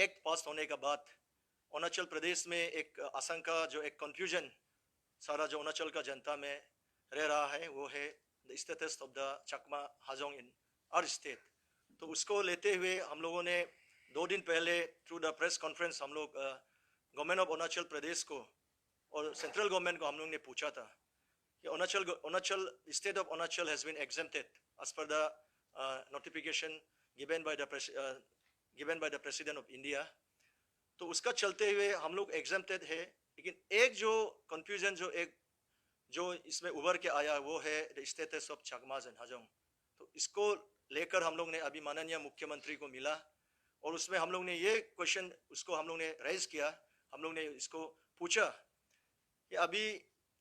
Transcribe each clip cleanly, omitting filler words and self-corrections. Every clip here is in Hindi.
एक्ट पास होने के बाद अरुणाचल प्रदेश में एक आशंका, जो एक कंफ्यूजन सारा जो अरुणाचल का जनता में रह रहा है, वो है the status of the Chakma Hajong in our state. तो उसको लेते हुए हम लोगों ने 2 दिन पहले थ्रू द प्रेस कॉन्फ्रेंस हम लोग गवर्नमेंट ऑफ अरुणाचल प्रदेश को और सेंट्रल गवर्नमेंट को हम लोग ने पूछा था कि Arunachal state of Arunachal has been exempted as per the notification given by the president of India. तो उसका चलते हुए हम लोग एग्जेम्प्टेड है, लेकिन एक जो कंफ्यूजन जो इसमें उभर के आया वो है द स्टेटस ऑफ चकमास एंड हाजोंग। तो इसको लेकर हम लोग ने अभी माननीय मुख्यमंत्री को मिला और उसमें हम लोग ने ये क्वेश्चन उसको हम लोग ने रेज किया। हम लोग ने इसको पूछा कि अभी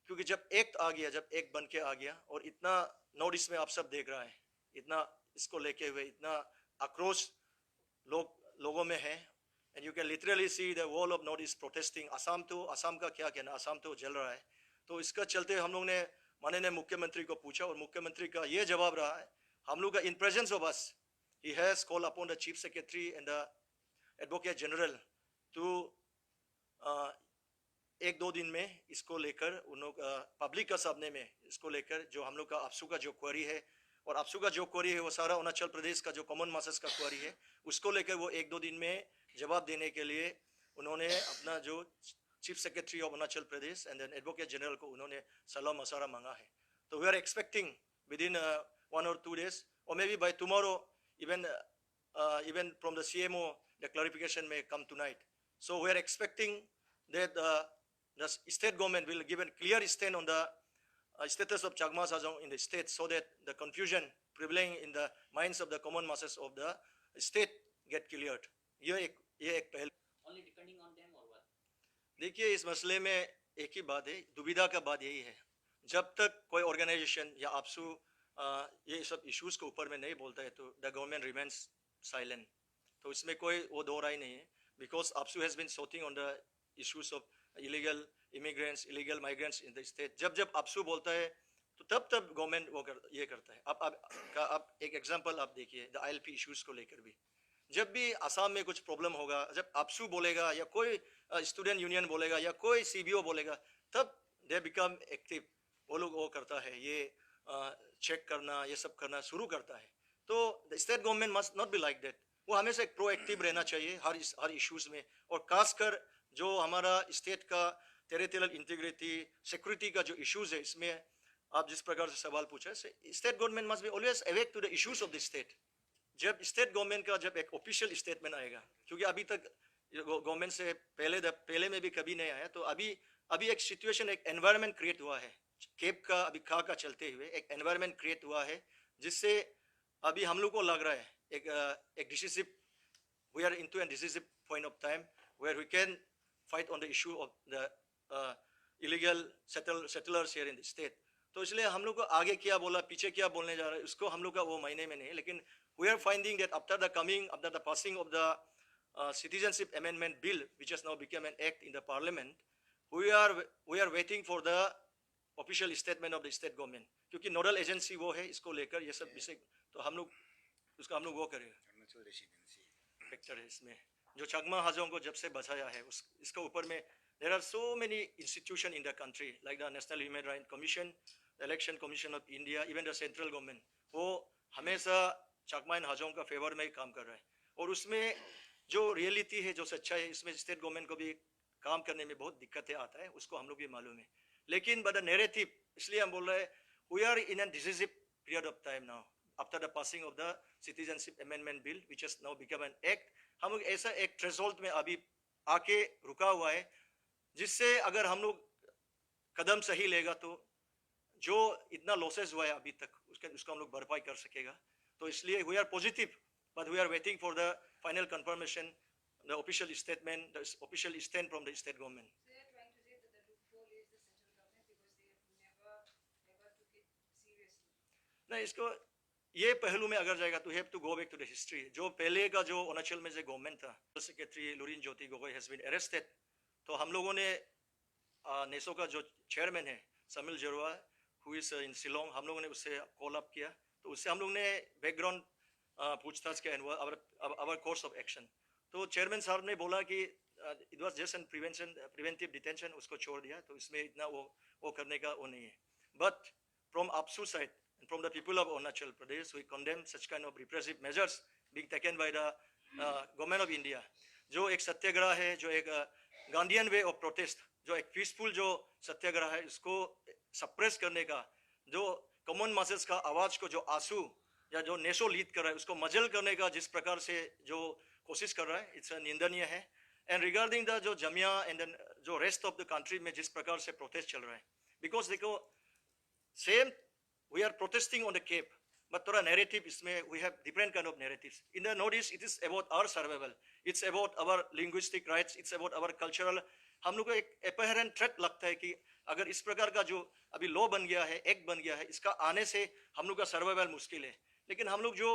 क्योंकि जब एक्ट आ गया, जब एक्ट बन के आ गया और इतना नोटिस में आप सब देख रहा है, इतना इसको लेके हुए इतना आक्रोश लोगों में है, and you can literally see the wall of north east protesting. Assam का क्या कहना, असम तो जल रहा है। तो इसका चलते हम लोग ने माननीय मुख्यमंत्री को पूछा और मुख्यमंत्री का ये जवाब रहा है, हम लोग का in presence of us he has call upon the chief secretary and the advocate general to 1-2 दिन में इसको लेकर उन लोग पब्लिक का सामने में इसको लेकर जो हम लोग का आपसू का जो क्वेरी है, और आपसू का जो क्वेरी है वो सारा अरुणाचल प्रदेश का जो कॉमन मासेस का क्वेरी है, उसको लेकर वो 1-2 दिन में जवाब देने के लिए उन्होंने अपना जो chief secretary of Arunachal Pradesh and then advocate general को उन्होंने सलाह मशवरा मांगा है। तो we are expecting within 1 or 2 days or maybe by tomorrow even from the CMO the clarification may come tonight. So we are expecting that the state government will give a clear stand on the status of Chakma Sajong in the state, so that the confusion prevailing in the minds of the common masses of the state get cleared. ये एक पहल। Only depending on them or what? देखिए, इस मसले में एक ही बात है, दुविधा का बात यही है, जब तक कोई ऑर्गेनाइजेशन या आपसू ये सब इश्यूज के ऊपर में नहीं बोलता है तो द गवर्नमेंट रिमेन्स साइलेंट। तो इसमें कोई वो दो राय नहीं है, because AAPSU has been sorting on the issues of illegal immigrants, illegal migrants in the state। जब आपसू बोलता है तो तब गवर्नमेंट वो ये करता है। अब एक एग्जांपल आप देखिए द ILP इश्यूज को लेकर भी, जब भी आसाम में कुछ प्रॉब्लम होगा, जब आपसू बोलेगा या कोई स्टूडेंट यूनियन बोलेगा या कोई CBO बोलेगा, तब दे बिकम एक्टिव। वो लोग वो करता है, ये चेक करना, ये सब करना शुरू करता है। तो the state government must not be like that. वो हमेशा एक प्रोएक्टिव रहना चाहिए हर इश्यूज में, और खासकर जो हमारा स्टेट का टेरिटोरियल इंटीग्रिटी, सिक्योरिटी का जो इश्यूज है, इसमें आप जिस प्रकार से सवाल पूछा, state government must be always awake to the issues of the state. जब स्टेट गवर्नमेंट का जब एक ऑफिशियल स्टेटमेंट आएगा, क्योंकि अभी तक गवर्नमेंट से पहले में भी कभी नहीं आया, तो अभी एक सिचुएशन, एक एनवायरनमेंट क्रिएट हुआ है केप का, अभी का चलते हुए एक एनवायरनमेंट क्रिएट हुआ है, जिससे अभी हम लोग को लग रहा है एक decisive, we are into an decisive point of time where we can fight on the issue of the illegal settlers here in the state। तो इसलिए हम लोग को आगे क्या बोला, पीछे क्या बोलने जा रहा है, उसको हम लोग का वो मायने में नहीं है। लेकिन we are finding that after the passing of the citizenship amendment bill, which has now become an act in the parliament, we are waiting for the official statement of the state government, क्योंकि नोडल एजेंसी वो है इसको लेकर, ये सब विषय, तो हम लोग वो करेंगे। फैक्टर है इसमें जो चकमा हाजोंग को जब से बचाया है, इसके ऊपर में there are so many institutions in the country like the National Human Rights Commission, the Election Commission of India, even the central government, वो हमेशा चकमा एंड हाजोंग का फेवर में ही काम कर रहा है। और उसमें जो रियलिटी है, जो सच्चाई है, इसमें स्टेट गवर्नमेंट को भी काम करने में बहुत दिक्कतें आता है, उसको हम लोग भी मालूम है। लेकिन बट द नैरेटिव, इसलिए हम बोल रहे हैं we are in an decisive period of time now after the passing of the citizenship amendment bill which has now become an act. हम लोग ऐसा एक थ्रेशोल्ड में अभी आके रुका हुआ है, जिससे अगर हम लोग कदम सही लेगा तो जो इतना लॉसेस हुआ है अभी तक उसको हम लोग भरपाई कर सकेगा। तो इसलिए we are positive, but we are waiting for the final confirmation, the official statement, the official stand from the state government. नहीं, इसको ये पहलू में अगर जाएगा तो have to go back to the history. जो पहले का जो अरुणाचल में जो गवर्नमेंट था, secretary Lurin Jyoti Gogoi has been arrested. तो हम लोगों ने नेसो का जो चेयरमैन है समिल जरुआ, हु इज इन शिलोंग, हम लोगों ने उससे कॉल अप किया। तो उससे हम लोग ने बैकग्राउंड पूछताछ किया, आवर कोर्स ऑफ एक्शन। तो चेयरमैन साहब ने बोला कि it was just an preventive detention, उसको छोड़ दिया, तो इसमें इतना वो करने का वो नहीं है. But from APSU side, from the people of Arunachal Pradesh, we condemn such kind of repressive measures being taken by the government of India. जो एक सत्याग्रह है, जो एक गांधीयन वे ऑफ प्रोटेस्ट, जो एक पीसफुल जो सत्याग्रह है, इसको सप्रेस करने का, जो कॉमन मासेस का आवाज को जो आंसू या जो नेशो लीड कर रहा है उसको मजल करने का जिस प्रकार से जो कोशिश कर रहा है, इट्स निंदनीय है. एंड रिगार्डिंग द जो जमिया एंड जो रेस्ट ऑफ द कंट्री में जिस प्रकार से प्रोटेस्ट चल रहा है, बिकॉज देखो same we are protesting on the Cape, but थोड़ा narrative इसमें we have different kind of narratives. In the Northeast, it is about our survival. It's about our linguistic rights. It's about our cultural. हम लोग को एक apparent threat लगता है कि अगर इस प्रकार का जो अभी लॉ बन गया है, एक्ट बन गया है, इसका आने से हम लोग का सर्वाइवल मुश्किल है. लेकिन हम लोग जो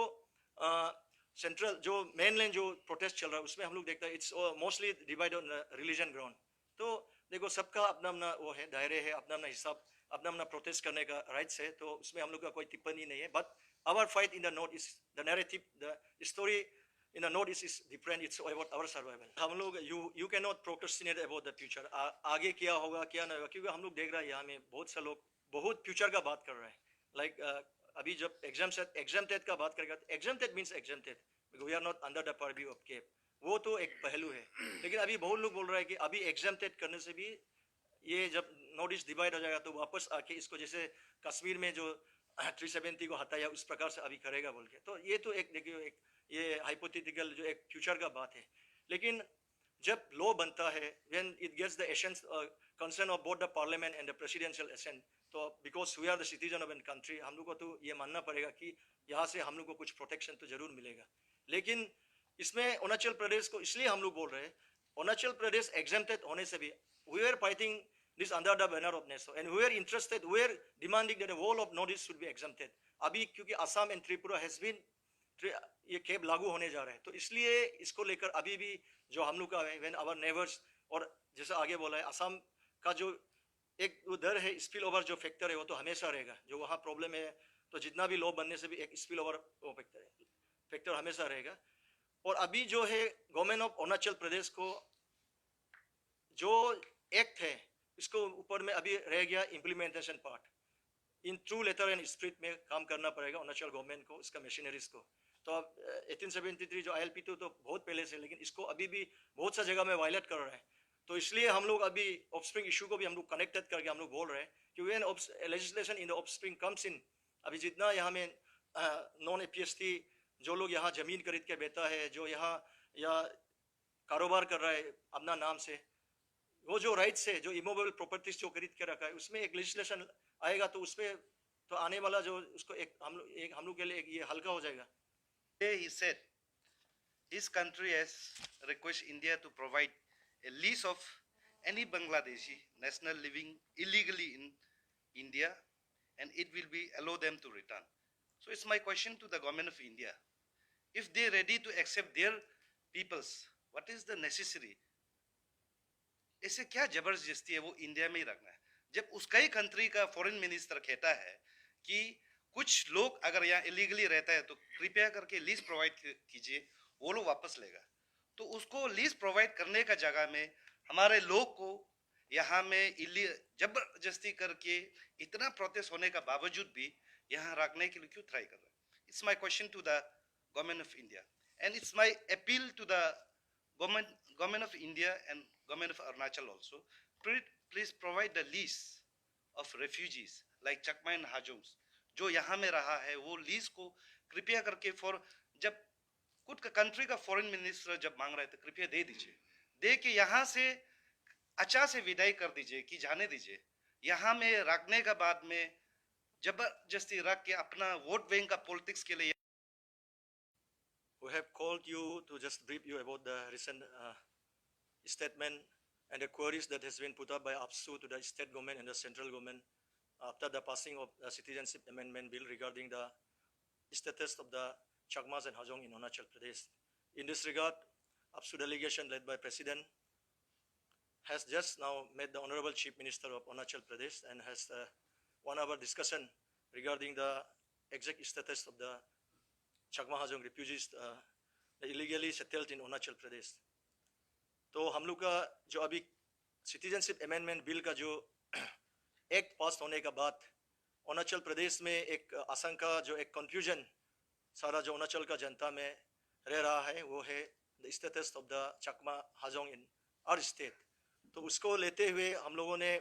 सेंट्रल जो मेनलैंड जो प्रोटेस्ट चल रहा है उसमें हम लोग देखते हैं it's mostly divide on religion ground. तो देखो सबका अपना अपना वो है, दायरे है, अपना अपना हिसाब, अपना अपना प्रोटेस्ट करने का राइट्स है, तो उसमें हम लोग का कोई टिप्पणी नहीं है. But our fight in the north is the narrative, the story in the north is different. It's about our survival. हम लोग you can not procrastinate about the future. आगे क्या होगा क्या नहीं होगा, क्योंकि हम लोग देख रहे हैं यहाँ में बहुत से लोग बहुत फ्यूचर का बात कर रहे हैं. लाइक अभी जब एग्जाम्प्टेड का बात करेगा, exempted means exempted, we are not under the purview of CAB, वो तो एक पहलू है. लेकिन अभी बहुत लोग बोल रहे हैं कि अभी एग्जाम्प्टेड करने से भी ये जब नॉर्थ ईस्ट डिवाइड हो जाएगा तो वापस आके इसको जैसे कश्मीर में जो 370 को हटाया उस प्रकार से अभी करेगा बोल के. तो ये तो एक देखिए एक ये हाइपोथेटिकल जो एक फ्यूचर का बात है. लेकिन जब लॉ बनता है, when it gets the essence concern of both the parliament and the presidential assent, तो because we are the citizen of an country, हम लोग को तो ये मानना पड़ेगा कि यहाँ से हम लोग को कुछ प्रोटेक्शन तो जरूर मिलेगा. लेकिन इसमें अरुणाचल प्रदेश को इसलिए हम लोग बोल रहे हैं, अरुणाचल प्रदेश एग्जाम्प्टेड होने से भी we were fighting this under the banner of NATO, and we were interested, we were demanding that the whole of Northeast should be exempted. अभी क्योंकि Assam and Tripura has been ये केप लागू होने जा रहे हैं, तो इसलिए इसको लेकर अभी भी जो हम लोग का है, when our neighbors, और जैसे आगे बोला है असम का जो एक डर है स्पिल ओवर जो फैक्टर है वो तो हमेशा रहेगा. जो वहाँ प्रॉब्लम है तो जितना भी लॉ बनने से भी एक स्पिल ओवर फैक्टर हमेशा रहेगा. और अभी जो है गवर्नमेंट ऑफ अरुणाचल प्रदेश को जो एक्ट है इसको ऊपर में अभी रह गया implementation part. In true letter and spirit में काम करना पड़ेगा अरुणाचल गवर्नमेंट को, इसका मशीनरीज को. तो अब 1873 जो ILP2 तो बहुत पहले से, लेकिन इसको अभी भी बहुत सा जगह में वायलेट कर रहा है. तो इसलिए हम लोग अभी ऑफस्प्रिंग इशू को भी हम लोग कनेक्टेड करके हम लोग बोल रहे हैं कि when legislation in the offspring comes in, अभी जितना यहाँ में नॉन APST जो लोग यहाँ जमीन खरीद के बेचा है, जो यहाँ या कारोबार कर रहा है अपना नाम से, वो जो राइट्स है, जो इमोवेबल प्रॉपर्टीज जो खरीद के रखा है, उसमें एक लेजिस्लेशन आएगा तो उसमें तो आने वाला जो उसको एक हम लोग के लिए ये हल्का हो जाएगा. He said his country has requested India to provide a lease of any Bangladeshi national living illegally in India, and it will be allow them to return. So it's my question to the government of India: if they are ready to accept their peoples, what is the necessary? ऐसे क्या जबरदस्ती है वो इंडिया में ही रखना है, जब उसका ही कंट्री का फॉरेन मिनिस्टर कहता है कि कुछ लोग अगर यहाँ इलीगली रहता है तो कृपया करके लीज प्रोवाइड कीजिए, वो लोग वापस लेगा. तो उसको लीज प्रोवाइड करने का जगह में हमारे लोग को यहाँ में जबरदस्ती करके इतना प्रोटेस्ट होने का बावजूद भी यहाँ रखने के लिए क्यों ट्राई कर रहे हैं? It's my question to the government of India, and it's my appeal to the government of India and government of Arunachal also. Please provide the list of refugees like Chakma and Hajongs जो यहाँ में रहा है, वो लीज को कृपया करके फॉर जब खुद का कंट्री का फॉरेन मिनिस्टर जब मांग रहे थे कृपया दे दीजिए, दे के यहाँ से अच्छा से विदाई कर दीजिए कि जाने दीजिए. यहाँ में रखने का बाद में जबरदस्ती रख के अपना वोट बैंक का पॉलिटिक्स के लिए. We have called you to just brief you about the recent statement and the queries that has been put up by APSU to the state government and the central government after the passing of the Citizenship Amendment Bill regarding the status of the Chakmas and Hajong in Arunachal Pradesh. In this regard, APSU delegation led by President has just now met the Honorable Chief Minister of Arunachal Pradesh and has 1 hour discussion regarding the exact status of the Chakma Hajong refugees illegally settled in Arunachal Pradesh. तो हम लोग का जो अभी सिटीजनशिप अमेंडमेंट बिल का जो एक्ट पास होने का बाद अरुणाचल प्रदेश में एक आशंका जो एक कंफ्यूजन सारा जो अरुणाचल का जनता में रह रहा है वो है the status of the Chakma Hajong in our state. तो उसको लेते हुए हम लोगों ने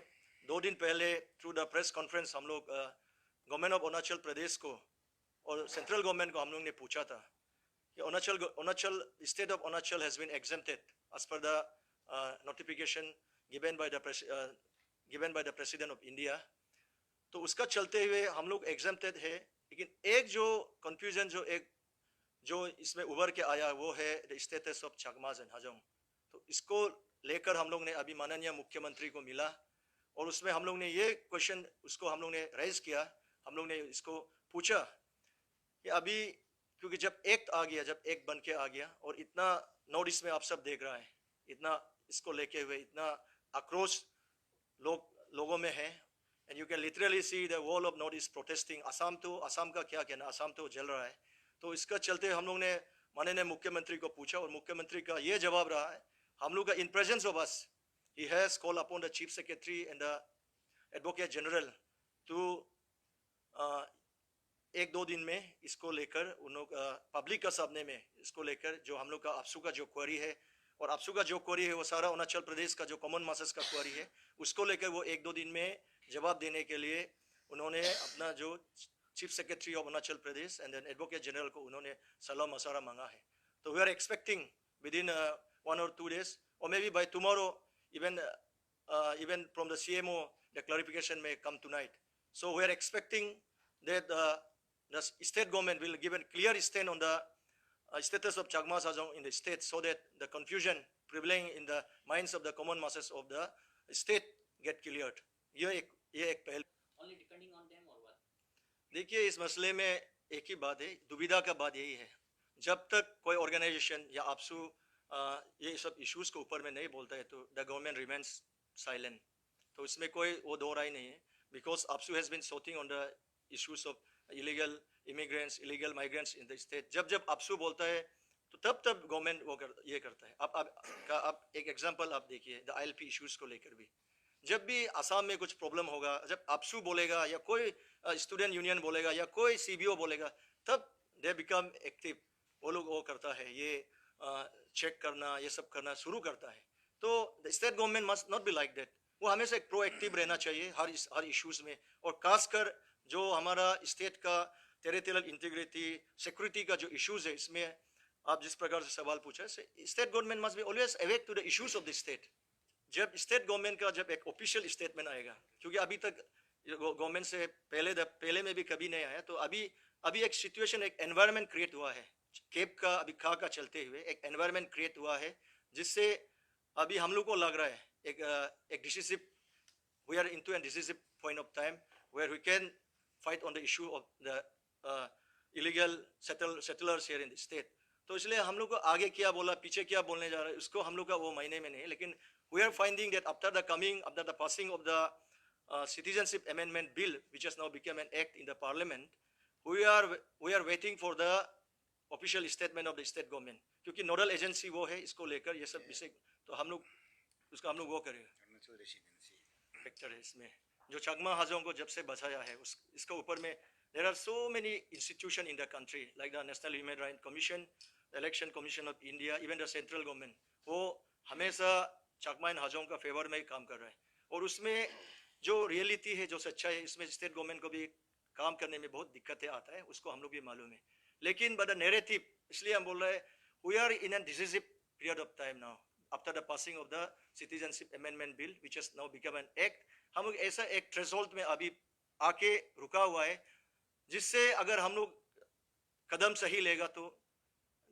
2 दिन पहले थ्रू द प्रेस कॉन्फ्रेंस हम लोग गवर्नमेंट ऑफ अरुणाचल प्रदेश को और सेंट्रल गवर्नमेंट को हम लोग ने पूछा था कि Arunachal state of Arunachal has been exempted as per the notification given by the president of India। तो उसका चलते हुए हम लोग एग्जेम्प्टेड है, लेकिन एक जो कंफ्यूजन जो इसमें उभर के आया वो है द स्टेटस ऑफ चकमास एंड हाजोंग। तो इसको लेकर हम लोग ने अभी माननीय मुख्यमंत्री को मिला और उसमें हम लोग ने ये क्वेश्चन उसको हम लोग ने रेज किया, हम लोग ने इसको पूछा कि अभी क्योंकि जब एक्ट आ गया, जब एक्ट बन के आ गया और इतना नोटिस में आप सब देख रहा है, इतना इसको लेके हुए इतना आक्रोश लोगों में है, and you can literally see the wall of notice protesting. Assam का क्या कहना, असम तो जल रहा है। तो इसका चलते हम लोग ने माननीय मुख्यमंत्री को पूछा और मुख्यमंत्री का ये जवाब रहा है, हम लोग का in presence of us he has call upon the chief secretary and the advocate general to 1-2 दिन में इसको लेकर उन लोग पब्लिक का सामने में इसको लेकर जो हम लोग का आपसू का जो क्वेरी है, और आपसू का जो क्वेरी है वो सारा अरुणाचल प्रदेश का जो कॉमन मासेस का क्वेरी है, उसको लेकर वो 1-2 दिन में जवाब देने के लिए उन्होंने अपना जो chief secretary of Arunachal Pradesh and then advocate general को उन्होंने सलाह मशवरा मांगा है। तो we are expecting within 1 or 2 days or maybe by tomorrow even from the CMO the clarification may come tonight। So we are expecting that the state government will give a clear stand on the status of Chakma Sajong in the state, so that the confusion prevailing in the minds of the common masses of the state get cleared। ये एक पहल। Only depending on them or what? देखिए इस मसले में एक ही बात है, दुविधा का बात यही है, जब तक कोई ऑर्गेनाइजेशन या आपसू ये सब इश्यूज को ऊपर में नहीं बोलता है तो द गवर्नमेंट रिमेन्स साइलेंट। तो इसमें कोई वो दो राय नहीं है, because AAPSU has been sorting on the issues of illegal immigrants, illegal migrants in the state। जब आपसू बोलता है तो तब गवर्नमेंट वो ये करता है। अब एक एग्जांपल आप देखिए द ILP इश्यूज को लेकर भी, जब भी आसाम में कुछ प्रॉब्लम होगा, जब आपसू बोलेगा या कोई स्टूडेंट यूनियन बोलेगा या कोई CBO बोलेगा, तब दे बिकम एक्टिव। वो लोग वो करता है, ये चेक करना, ये सब करना शुरू करता है। तो the state government must not be like that. वो हमेशा एक प्रोएक्टिव रहना चाहिए हर इश्यूज में, और खासकर जो हमारा स्टेट का टेरिटोरियल इंटीग्रिटी सिक्योरिटी का जो इश्यूज है, इसमें आप जिस प्रकार से सवाल पूछा, state government must be always awake to the issues of the state. जब स्टेट गवर्नमेंट का जब एक ऑफिशियल स्टेटमेंट आएगा, क्योंकि अभी तक गवर्नमेंट से पहले में भी कभी नहीं आया, तो अभी एक सिचुएशन, एक एनवायरनमेंट क्रिएट हुआ है केप का, अभी खा का चलते हुए एक एनवायरनमेंट क्रिएट हुआ है, जिससे अभी हम लोग को लग रहा है एक decisive, we are into an decisive point of time where we can fight on the issue of the illegal settlers here in the state। तो इसलिए हम लोग को आगे क्या बोला, पीछे क्या बोलने जा रहा है, उसको हम लोग का वो महीने में नहीं है। लेकिन we are finding that after the passing of the citizenship amendment bill, which has now become an act in the parliament, we are waiting for the official statement of the state government, क्योंकि नोडल एजेंसी वो है इसको लेकर ये सब विषय। तो हम लोग वो करेंगे फैक्टर है इसमें। जो चकमा हाजों को जब से बचाया है इसके ऊपर में there are so many institutions in the country like the National Human Rights Commission, the Election Commission of India, even the central government, वो हमेशा चकमा एंड हाजों का फेवर में ही काम कर रहा है। और उसमें जो रियलिटी है, जो सच्चाई है, इसमें स्टेट गवर्नमेंट को भी काम करने में बहुत दिक्कतें आता है, उसको हम लोग भी मालूम है। लेकिन बट द नैरेटिव, इसलिए हम बोल रहे हैं we are in a decisive period of time now after the passing of the citizenship amendment bill which has now become an act। हम लोग ऐसा एक थ्रेशोल्ड में अभी आके रुका हुआ है, जिससे अगर हम लोग कदम सही लेगा तो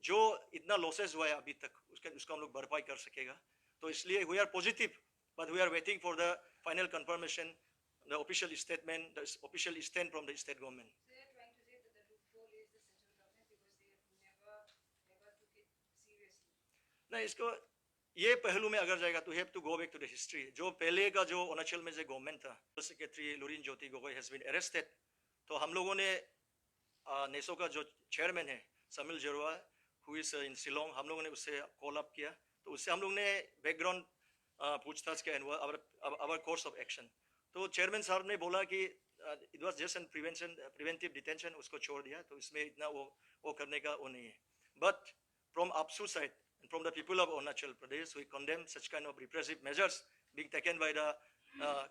जो इतना लॉसेस हुआ है अभी तक उसको हम लोग भरपाई कर सकेगा। तो इसलिए we are positive, but we are waiting for the final confirmation, the official statement, the official stand from the state government. नहीं, इसको ये पहलू में अगर जाएगा तो have to go back to the history. जो पहले का जो अरुणाचल में जो गवर्नमेंट था, secretary Lurin Jyoti Gogoi has been arrested. तो हम लोगों ने नेसो का जो चेयरमैन है Samil Jarawa, who is in Shillong, हम लोगों ने उससे कॉल अप किया, तो उससे हम लोग ने बैकग्राउंड पूछताछ किया and our course of action. तो चेयरमैन साहब ने बोला कि it was just an preventive detention, उसको छोड़ दिया, तो इसमें इतना वो करने का वो नहीं है. But from APSU side and from the people of Arunachal Pradesh, we condemn such kind of repressive measures being taken by the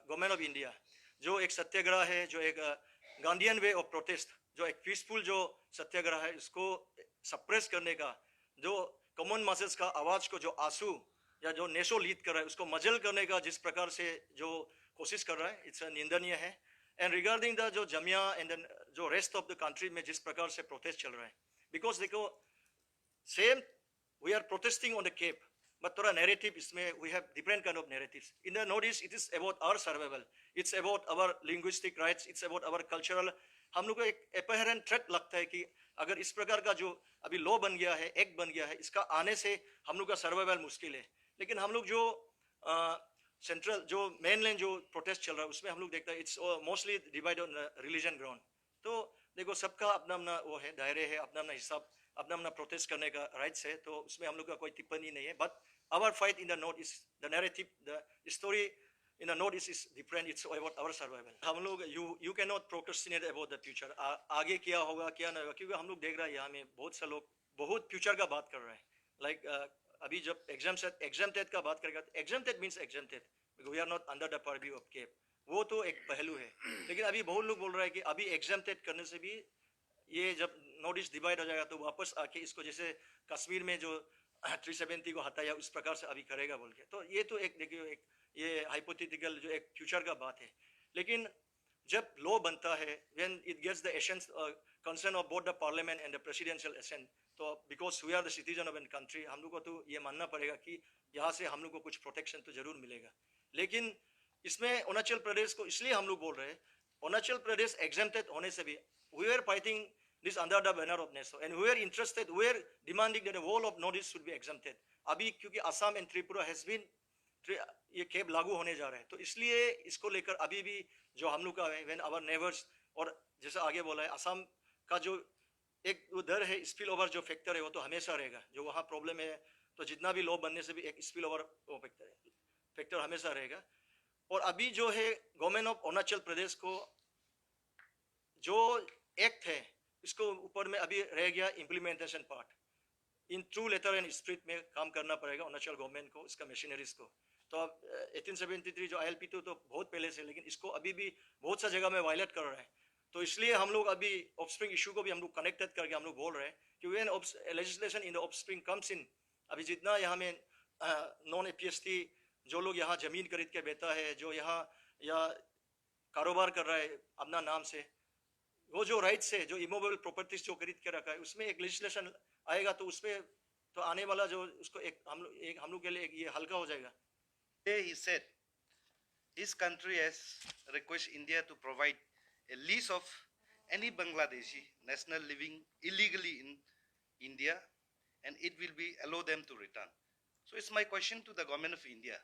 government of India. जो एक सत्याग्रह है, जो एक गांधीयन वे ऑफ प्रोटेस्ट, जो एक पीसफुल जो सत्याग्रह है, इसको सप्रेस करने का, जो कॉमन मासेस का आवाज को जो आंसू या जो नेशो लीड कर रहा है उसको मजल करने का जिस प्रकार से जो कोशिश कर रहा है, इट्स निंदनीय है. एंड रिगार्डिंग द जो जमिया एंड जो रेस्ट ऑफ द कंट्री में जिस प्रकार से प्रोटेस्ट चल रहा है, बिकॉज देखो same we are protesting on the CAB, but थोड़ा narrative इसमें we have different kind of narratives. In the Northeast, it is about our survival. It's about our linguistic rights. It's about our cultural. हम लोग को एक apparent threat लगता है कि अगर इस प्रकार का जो अभी लॉ बन गया है, एक्ट बन गया है, इसका आने से हम लोग का सर्वाइवल मुश्किल है. लेकिन हम लोग जो सेंट्रल जो मेनलैंड जो प्रोटेस्ट चल रहा है उसमें हम लोग देखते हैं it's mostly divide on religion ground. तो देखो सबका अपना अपना वो है, दायरे है, अपना अपना हिसाब, अपना अपना प्रोटेस्ट करने का राइट्स है, तो उसमें हम लोग का कोई टिप्पणी नहीं है. But our fight in the north is the narrative, the story in the north is different. It's about our survival. हम लोग you cannot procrastinate about the future. आगे क्या होगा क्या नहीं होगा, क्योंकि हम लोग देख रहे हैं यहाँ में बहुत से लोग बहुत फ्यूचर का बात कर रहे हैं. लाइक अभी जब exempted का बात करेगा, exempted means exempted because we are not under the purview of CAPE. वो तो एक पहलू है. लेकिन अभी बहुत लोग बोल रहे हैं कि अभी exempted करने से भी ये जब नॉर्थ ईस्ट डिवाइड हो जाएगा तो वापस आके इसको जैसे कश्मीर में जो 370 को हटाया उस प्रकार से अभी करेगा बोल के. तो ये तो एक देखिए एक ये हाइपोथेटिकल जो एक फ्यूचर का बात है. लेकिन जब लॉ बनता है when it gets the essence concern of both the parliament and the presidential assent, तो because we are the citizen of an country, हम लोग को तो ये मानना पड़ेगा कि यहाँ से हम लोग को कुछ प्रोटेक्शन तो जरूर मिलेगा. लेकिन इसमें अरुणाचल प्रदेश को इसलिए हम लोग बोल रहे हैं, अरुणाचल प्रदेश एग्जेम्प्टेड होने से भी we are fighting this under the banner of NATO, and we are interested, we are demanding that the whole of Northeast should be exempted. अभी क्योंकि Assam and Tripura has been ये केप लागू होने जा रहे हैं, तो इसलिए इसको लेकर अभी भी जो हम लोग का है when our neighbors, और जैसे आगे बोला है असम का जो एक वो डर है स्पिल ओवर जो फैक्टर है वो तो हमेशा रहेगा. जो वहाँ प्रॉब्लम है तो जितना भी लॉ बनने से भी एक स्पिल ओवर फैक्टर हमेशा रहेगा. और अभी जो है गवर्नमेंट ऑफ अरुणाचल प्रदेश को जो एक्ट है इसको ऊपर में अभी रह गया implementation part. In true letter and spirit में काम करना पड़ेगा अरुणाचल गवर्नमेंट को, इसका मशीनरीज को. तो अब 1873 जो ILP तो बहुत पहले से, लेकिन इसको अभी भी बहुत सा जगह में वायलेट कर रहा है. तो इसलिए हम लोग अभी ऑफस्प्रिंग इशू को भी हम लोग कनेक्टेड करके हम लोग बोल रहे हैं कि when legislation in the offspring comes in, अभी जितना यहाँ में नॉन APST जो लोग यहाँ जमीन खरीद के बेचा है, जो यहाँ या कारोबार कर रहा है अपना नाम से, वो जो राइट्स है जो इमोवेबल प्रॉपर्टीज जो खरीद के रखा है उसमें एक लेजिस्लेशन आएगा तो उसमें तो आने वाला जो उसको एक हम लोग के लिए ये हल्का हो जाएगा. He said his country has requested India to provide a lease of any Bangladeshi national living illegally in India, and it will be allow them to return. So it's my question to the government of India,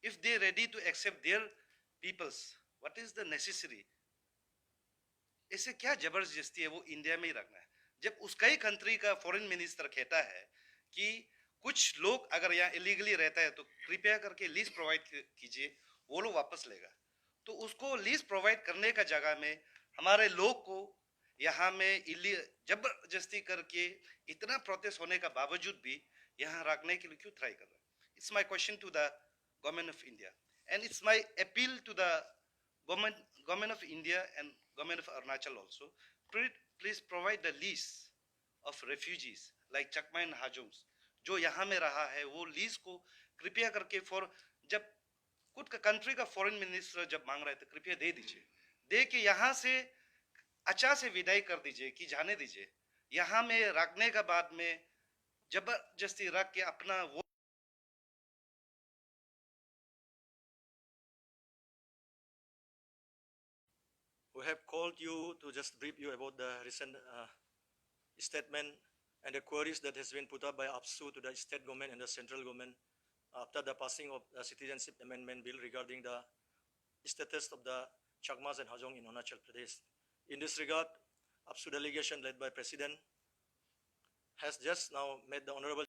if they are ready to accept their peoples, what is the necessary? ऐसे क्या जबरदस्ती है वो इंडिया में ही रखना है, जब उसका ही कंट्री का फॉरेन मिनिस्टर कहता है कि कुछ लोग अगर यहाँ इलीगली रहता है तो कृपया करके लीज प्रोवाइड कीजिए, वो लोग वापस लेगा. तो उसको लीज प्रोवाइड करने का जगह में हमारे लोग को यहाँ में जबरदस्ती करके इतना प्रोटेस्ट होने का बावजूद भी यहाँ रखने के लिए क्यों ट्राई कर रहा है? It's my question to the government of India, and it's my appeal to the government of India and government of Arunachal also. Please provide the list of refugees like Chakma and Hajongs जो यहाँ में रहा है, वो लीज को कृपया करके फॉर जब खुद का कंट्री का फॉरेन मिनिस्टर जब मांग रहे थे कृपया दे दीजिए, दे के यहाँ से अच्छा से विदाई कर दीजिए कि जाने दीजिए. यहाँ में रखने का बाद में जबरदस्ती रख के अपना वो We have called you to just brief you about the recent statement and the queries that has been put up by APSU to the state government and the central government after the passing of the Citizenship Amendment Bill regarding the status of the Chakmas and Hajong in Arunachal Pradesh. In this regard, APSU delegation led by President has just now met the Honorable